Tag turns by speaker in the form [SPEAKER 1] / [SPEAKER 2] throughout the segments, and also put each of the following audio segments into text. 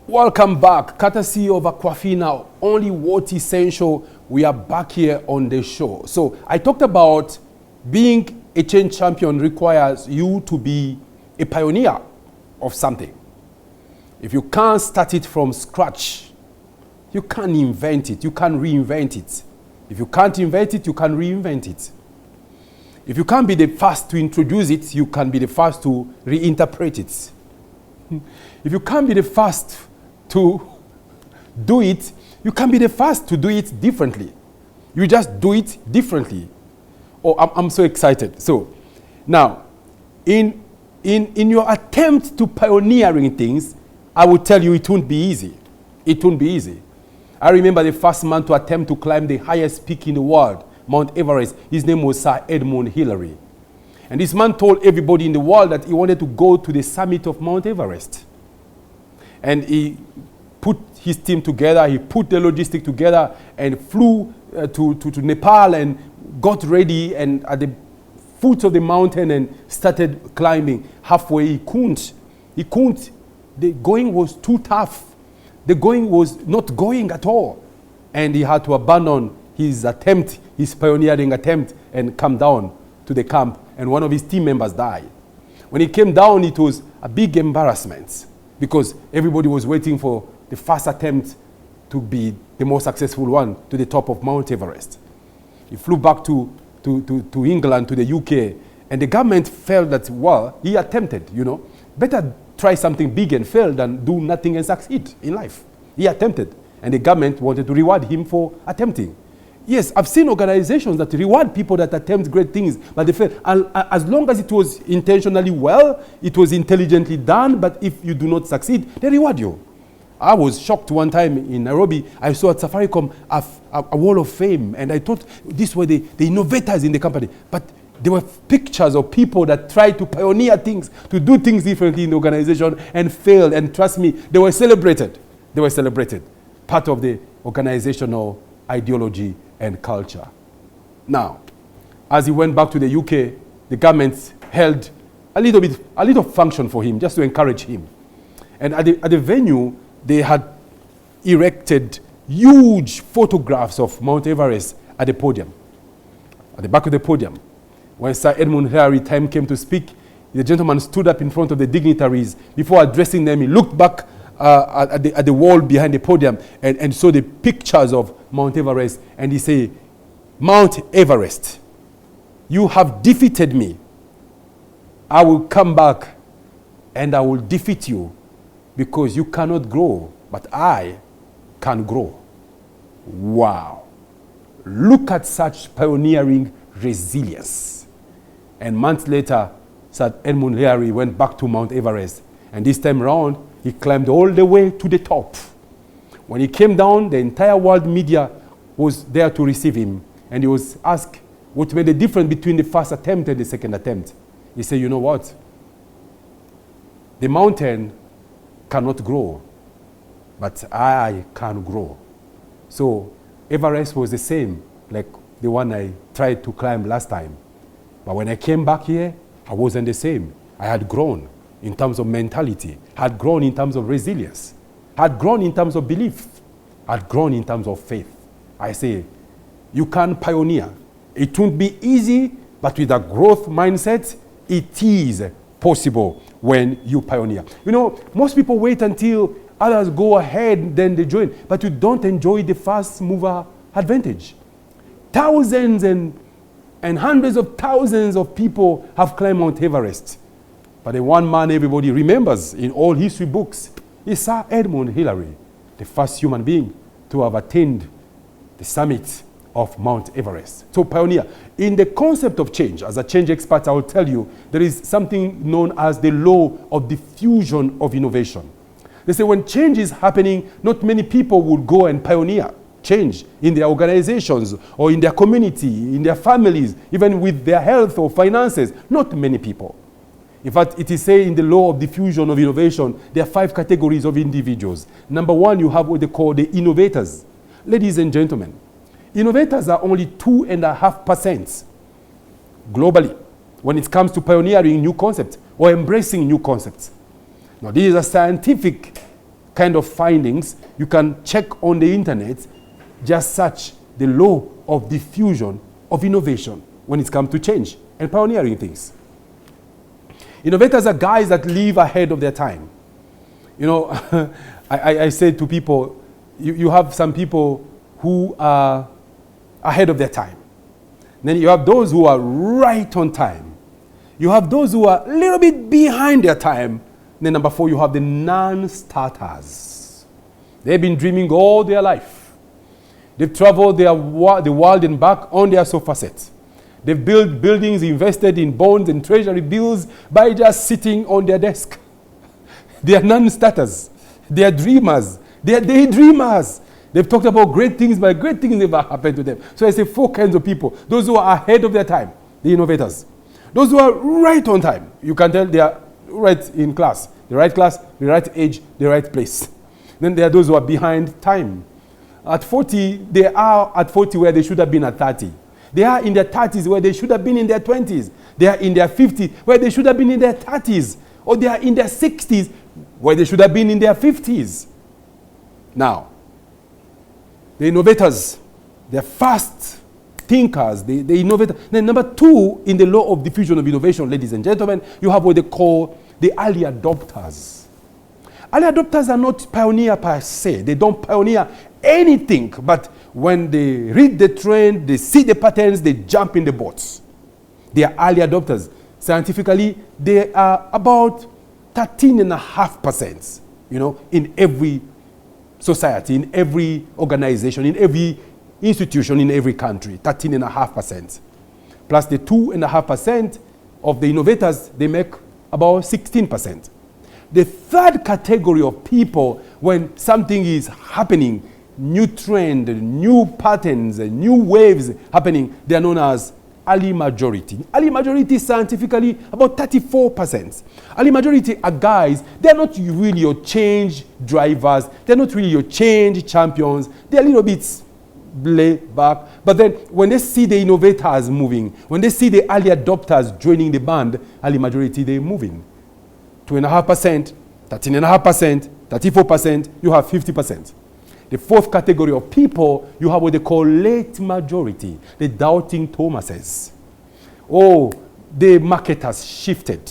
[SPEAKER 1] Welcome back, courtesy of Aquafina, only what essential. We are back here on the show. So I talked about being a change champion requires you to be a pioneer of something. If you can't start it from scratch, you can't invent it, you can't reinvent it. If you can't invent it, you can reinvent it. If you can't be the first to introduce it, you can be the first to reinterpret it. If you can't be the first to do it, you can be the first to do it differently. You just do it differently. Oh, I'm so excited. So now, in your attempt to pioneering things, I will tell you it won't be easy. It won't be easy. I remember the first man to attempt to climb the highest peak in the world, Mount Everest. His name was Sir Edmund Hillary. And this man told everybody in the world that he wanted to go to the summit of Mount Everest. And he put his team together, he put the logistic together and flew to Nepal and got ready and at the foot of the mountain and started climbing. Halfway he couldn't. The going was too tough. The going was not going at all. And he had to abandon his attempt, his pioneering attempt, and come down to the camp. And one of his team members died. When he came down, it was a big embarrassment because everybody was waiting for the first attempt to be the most successful one to the top of Mount Everest. He flew back to England, to the UK, and the government felt that, well, he attempted, Better try something big and fail than do nothing and succeed in life. He attempted, and the government wanted to reward him for attempting. Yes, I've seen organizations that reward people that attempt great things, but they fail. As long as it was intentionally well, it was intelligently done, but if you do not succeed, they reward you. I was shocked one time in Nairobi. I saw at Safaricom a wall of fame, and I thought these were the innovators in the company. But there were pictures of people that tried to pioneer things, to do things differently in the organization and failed. And trust me, they were celebrated. They were celebrated. Part of the organizational ideology and culture. Now, as he went back to the UK, the government held a little function for him, just to encourage him. And at the venue, they had erected huge photographs of Mount Everest at the podium, at the back of the podium. When Sir Edmund Hillary time came to speak, the gentleman stood up in front of the dignitaries. Before addressing them, he looked back at the wall behind the podium and saw the pictures of Mount Everest, and he said, "Mount Everest, you have defeated me. I will come back and I will defeat you because you cannot grow, but I can grow." Wow. Look at such pioneering resilience. And months later, Sir Edmund Hillary went back to Mount Everest, and this time around, he climbed all the way to the top. When he came down, the entire world media was there to receive him. And he was asked what made the difference between the first attempt and the second attempt. He said, "You know what? The mountain cannot grow, but I can grow." So Everest was the same, like the one I tried to climb last time. But when I came back here, I wasn't the same. I had grown in terms of mentality, had grown in terms of resilience, had grown in terms of belief, had grown in terms of faith. I say, you can pioneer. It won't be easy, but with a growth mindset, it is possible when you pioneer. Most people wait until others go ahead, then they join, but you don't enjoy the first mover advantage. Thousands and hundreds of thousands of people have climbed Mount Everest. But the one man everybody remembers in all history books is Sir Edmund Hillary, the first human being to have attained the summit of Mount Everest. So pioneer. In the concept of change, as a change expert, I will tell you, there is something known as the law of diffusion of innovation. They say when change is happening, not many people would go and pioneer change in their organizations or in their community, in their families, even with their health or finances. Not many people. In fact, it is said in the law of diffusion of innovation, there are 5 categories of individuals. Number 1, you have what they call the innovators. Ladies and gentlemen, innovators are only 2.5% globally when it comes to pioneering new concepts or embracing new concepts. Now, this is a scientific kind of findings, you can check on the internet, just search the law of diffusion of innovation when it comes to change and pioneering things. Innovators are guys that live ahead of their time. You know, I said to people, you have some people who are ahead of their time. Then you have those who are right on time. You have those who are a little bit behind their time. Then number 4, you have the non-starters. They've been dreaming all their life. They've traveled the world and back on their sofa set. They've built buildings, invested in bonds and treasury bills by just sitting on their desk. They are non-starters. They are dreamers. They are daydreamers. They've talked about great things, but great things never happened to them. So I say 4 kinds of people. Those who are ahead of their time, the innovators. Those who are right on time. You can tell they are right in class. The right class, the right age, the right place. Then there are those who are behind time. At 40, they are at 40 where they should have been at 30. They are in their 30s where they should have been in their 20s. They are in their 50s where they should have been in their 30s. Or they are in their 60s where they should have been in their 50s. Now, the innovators, they're fast thinkers, they innovate. Then number 2, in the law of diffusion of innovation, ladies and gentlemen, you have what they call the early adopters. Early adopters are not pioneer per se. They don't pioneer anything, but when they read the trend, they see the patterns, they jump in the boats. They are early adopters. Scientifically, they are about 13.5%, in every society, in every organization, in every institution, in every country, 13.5%. Plus the 2.5% of the innovators, they make about 16%. The third category of people, when something is happening, new trend, new patterns, new waves happening, they are known as early majority. Early majority scientifically about 34%. Early majority are guys, they're not really your change drivers, they're not really your change champions, they're a little bit laid back. But then when they see the innovators moving, when they see the early adopters joining the band, early majority, they're moving. 2.5%, 13.5%, 34%, you have 50%. The fourth category of people, you have what they call late majority, the doubting Thomases. Oh, the market has shifted.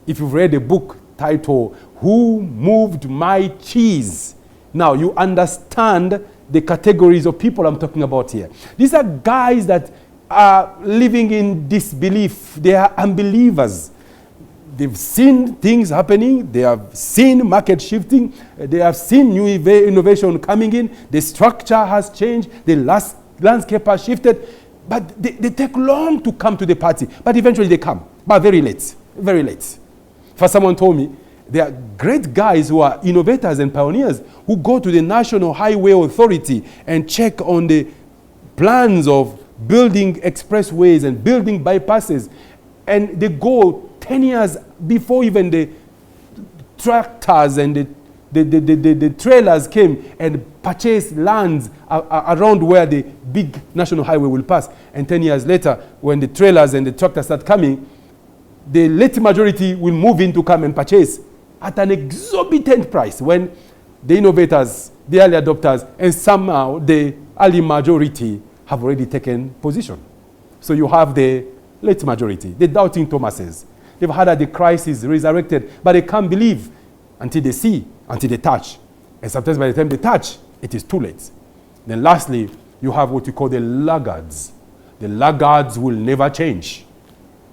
[SPEAKER 1] If you've read a book titled, Who Moved My Cheese? Now you understand the categories of people I'm talking about here. These are guys that are living in disbelief. They are unbelievers. They've seen things happening. They have seen market shifting. They have seen new innovation coming in. The structure has changed. The landscape has shifted. But they take long to come to the party. But eventually they come. But very late. Very late. First, someone told me there are great guys who are innovators and pioneers who go to the National Highway Authority and check on the plans of building expressways and building bypasses. And they go 10 years before even the tractors and the trailers came and purchased lands around where the big national highway will pass. And 10 years later, when the trailers and the tractors start coming, the late majority will move in to come and purchase at an exorbitant price, when the innovators, the early adopters, and somehow the early majority have already taken position. So you have the late majority, the doubting Thomases. They've had the crisis resurrected, but they can't believe until they see, until they touch. And sometimes by the time they touch, it is too late. Then lastly, you have what you call the laggards. The laggards will never change.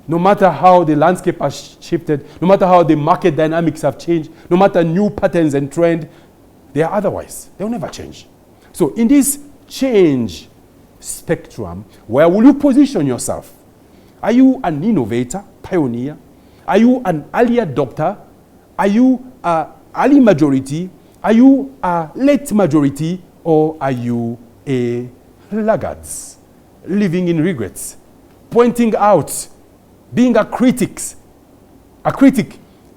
[SPEAKER 1] No matter how the landscape has shifted, no matter how the market dynamics have changed, no matter new patterns and trend, they are otherwise. They'll never change. So in this change spectrum, where will you position yourself? Are you an innovator, pioneer? Are you an early adopter? Are you an early majority? Are you a late majority? Or are you a laggard, living in regrets, pointing out, being a critic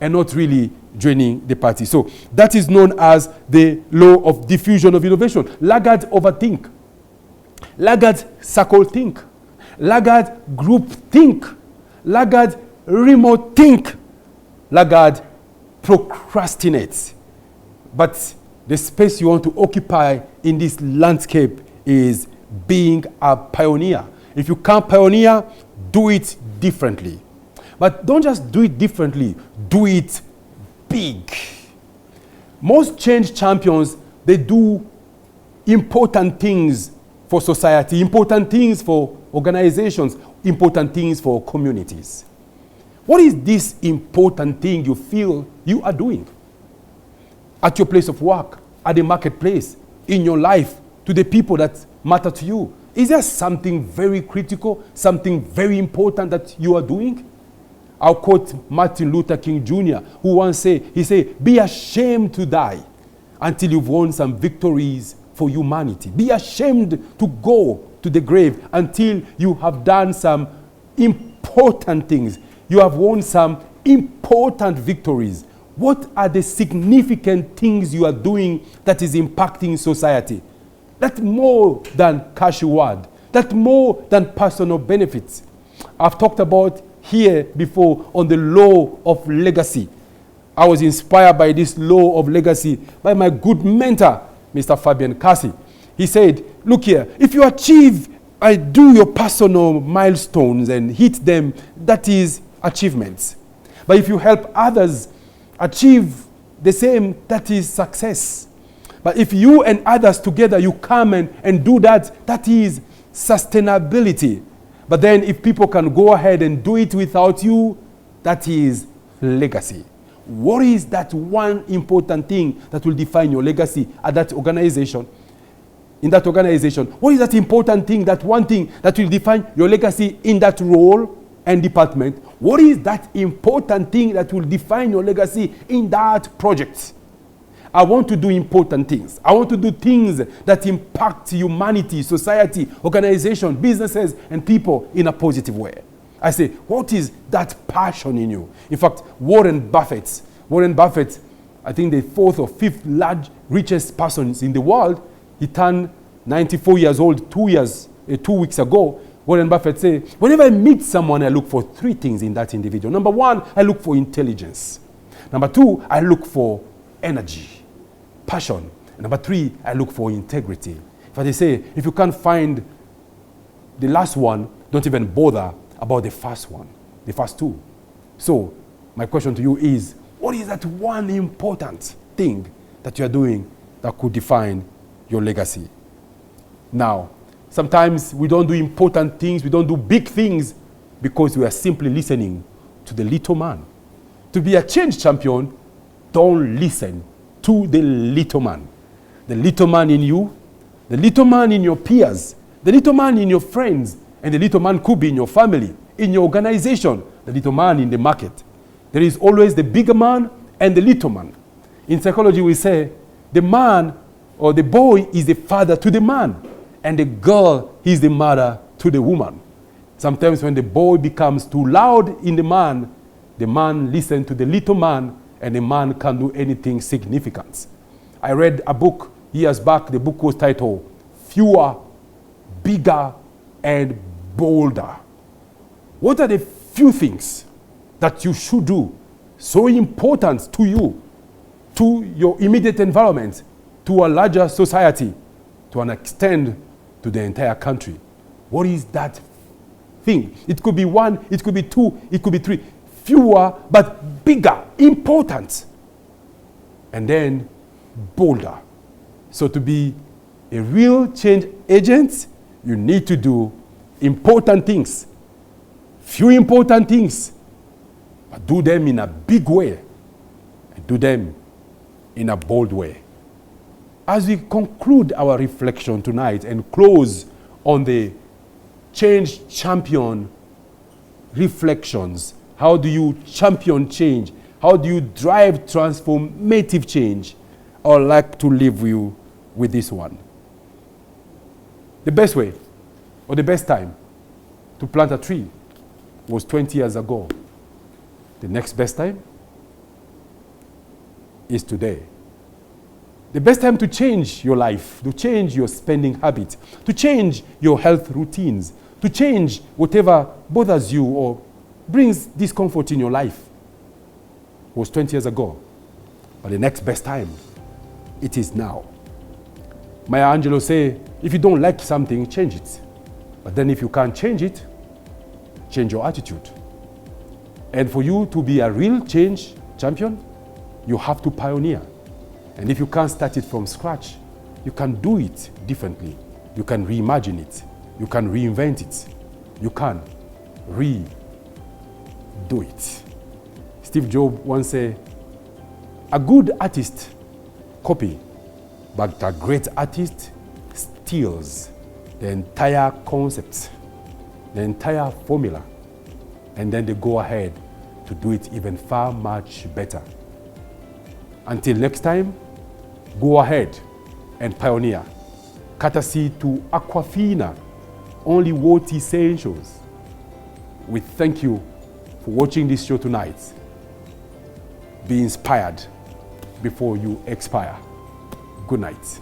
[SPEAKER 1] and not really joining the party? So that is known as the law of diffusion of innovation. Laggard overthink. Laggard circle think. Laggard group think. Laggard remote think. Laggard procrastinate. But the space you want to occupy in this landscape is being a pioneer. If you can't pioneer, do it differently. But don't just do it differently, do it big. Most change champions, they do important things for society, important things for organizations, important things for communities. What is this important thing you feel you are doing? At your place of work, at the marketplace, in your life, to the people that matter to you. Is there something very critical, something very important that you are doing? I'll quote Martin Luther King Jr., who once said, he said, be ashamed to die until you've won some victories for humanity. Be ashamed to go to the grave until you have done some important things. You have won some important victories. What are the significant things you are doing that is impacting society? That's more than cash reward. That's more than personal benefits. I've talked about here before on the law of legacy. I was inspired by this law of legacy by my good mentor, Mr. Fabian Cassie. He said, look here, if you achieve, do your personal milestones and hit them, that is achievements. But if you help others achieve the same, that is success. But if you and others together, you come and do that, that is sustainability. But then if people can go ahead and do it without you, that is legacy. What is that one important thing that will define your legacy at that organization? In that organization, what is that important thing, that one thing that will define your legacy in that role and department? What is that important thing that will define your legacy in that project? I want to do important things. I want to do things that impact humanity, society, organization, businesses, and people in a positive way. I say, what is that passion in you? In fact, Warren Buffett, I think the fourth or fifth richest person in the world, he turned 94 years old 2 weeks ago. Warren Buffett said, whenever I meet someone, I look for three things in that individual. Number one, I look for intelligence. Number two, I look for energy, passion. And number three, I look for integrity. But they say, if you can't find the last one, don't even bother about the first one, the first two. So my question to you is, what is that one important thing that you are doing that could define your legacy? Now, sometimes we don't do important things, we don't do big things because we are simply listening to the little man. To be a change champion, don't listen to the little man. The little man in you, the little man in your peers, the little man in your friends, and the little man could be in your family, in your organization, the little man in the market. There is always the bigger man and the little man. In psychology, we say the man or the boy is the father to the man, and the girl is the mother to the woman. Sometimes when the boy becomes too loud in the man listens to the little man, and the man can't do anything significant. I read a book years back. The book was titled Fewer, Bigger, and Bolder. What are the few things that you should do so important to you, to your immediate environment, to a larger society, to an extent to the entire country? What is that thing? It could be one, it could be two, it could be three. Fewer, but bigger, important. And then bolder. So to be a real change agent, you need to do important things. Few important things, but do them in a big way and do them in a bold way. As we conclude our reflection tonight and close on the change champion reflections, how do you champion change? How do you drive transformative change? I would like to leave you with this one. The best way or the best time to plant a tree was 20 years ago. The next best time is today. The best time to change your life, to change your spending habits, to change your health routines, to change whatever bothers you or brings discomfort in your life was 20 years ago. But the next best time it is now. Maya Angelou say, if you don't like something, change it. But then if you can't change it, change your attitude. And for you to be a real change champion, you have to pioneer. And if you can't start it from scratch, you can do it differently. You can reimagine it. You can reinvent it. You can redo it. Steve Jobs once said, a good artist copy, but a great artist steals the entire concept, the entire formula, and then they go ahead to do it even far much better. Until next time, go ahead and pioneer. Courtesy to Aquafina, only water essentials. We thank you for watching this show tonight. Be inspired before you expire. Good night.